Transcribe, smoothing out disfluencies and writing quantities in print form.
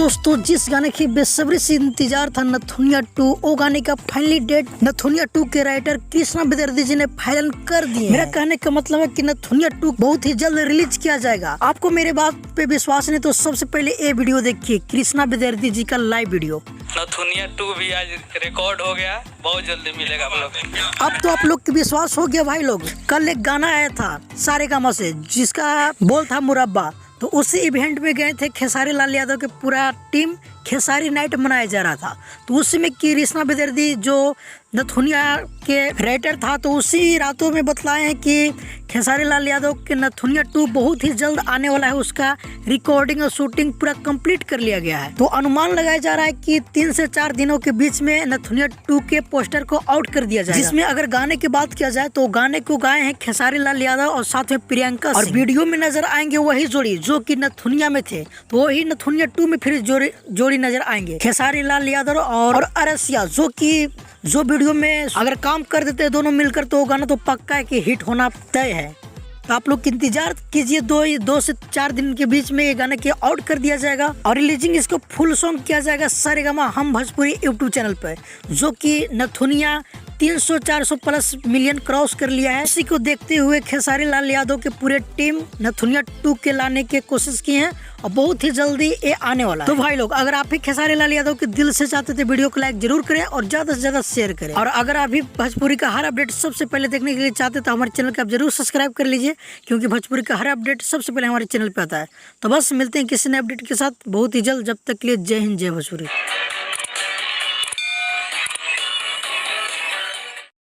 दोस्तों, जिस गाने की बेसब्री से इंतजार था नथुनिया 2, वो गाने का फाइनली डेट नथुनिया 2 के राइटर कृष्णा बेदर्दी जी ने फाइनल कर दिए। मेरा कहने का मतलब है कि नथुनिया 2 बहुत ही जल्द रिलीज किया जाएगा। आपको मेरे बात पे विश्वास नहीं तो सबसे पहले ये वीडियो देखिए, कृष्णा बेदर्दी जी का लाइव वीडियो। नथुनिया 2 भी आज रिकॉर्ड हो गया, बहुत जल्दी मिलेगा आप लोग। अब तो आप लोग के विश्वास हो गया भाई लोग। कल एक गाना आया था सारेगामा से जिसका बोल था मुरब्बा, तो उसी इवेंट में गए थे खेसारी लाल यादव के पूरा टीम। खेसारी नाइट मनाया जा रहा था, तो उसी में कृष्णा बेदर्दी जो नथुनिया के राइटर था, तो उसी रातों में बतलाए हैं कि खेसारी लाल यादव के नथुनिया 2 बहुत ही जल्द आने वाला है। उसका रिकॉर्डिंग और शूटिंग पूरा कंप्लीट कर लिया गया है। तो अनुमान लगाया जा रहा है कि 3 से 4 दिनों के बीच में नथुनिया 2 के पोस्टर को आउट कर दिया जाएगा। जिसमें अगर गाने की बात किया जाए तो गाने को गाए हैं खेसारी लाल यादव और साथ में प्रियंका सिंह। और वीडियो में नजर आएंगे वही जोड़ी जो कि नथुनिया में थे, तो वही नथुनिया 2 में फिर जोड़ी नजर आएंगे, खेसारी लाल यादव और अरसिया, जो वीडियो में अगर काम कर देते हैं दोनों मिलकर तो गाना तो पक्का है कि हिट होना तय है। तो आप लोग इंतजार कीजिए, 2 से 4 दिन के बीच में ये गाना के आउट कर दिया जाएगा और रिलीजिंग इसको फुल सॉन्ग किया जाएगा सारेगामा हम भोजपुरी यूट्यूब चैनल पर, जो कि नथुनिया 300-400 प्लस मिलियन क्रॉस कर लिया है। इसी को देखते हुए खेसारी लाल यादव के पूरे टीम नथुनिया 2 के लाने की कोशिश की है और बहुत ही जल्दी ये आने वाला है। तो भाई लोग, अगर आप भी खेसारी लाल यादव के दिल से चाहते थे वीडियो को लाइक जरूर करें और ज्यादा से ज्यादा शेयर करें। और अगर आप भी भोजपुरी का हर अपडेट सबसे पहले देखने के लिए चाहते तो हमारे चैनल को आप जरूर सब्सक्राइब कर लीजिए, क्योंकि भोजपुरी का हर अपडेट सबसे पहले हमारे चैनल पे आता है। तो बस मिलते हैं किसी नए अपडेट के साथ बहुत ही जल्द। जब तक के लिए जय हिंद, जय भोजपुरी।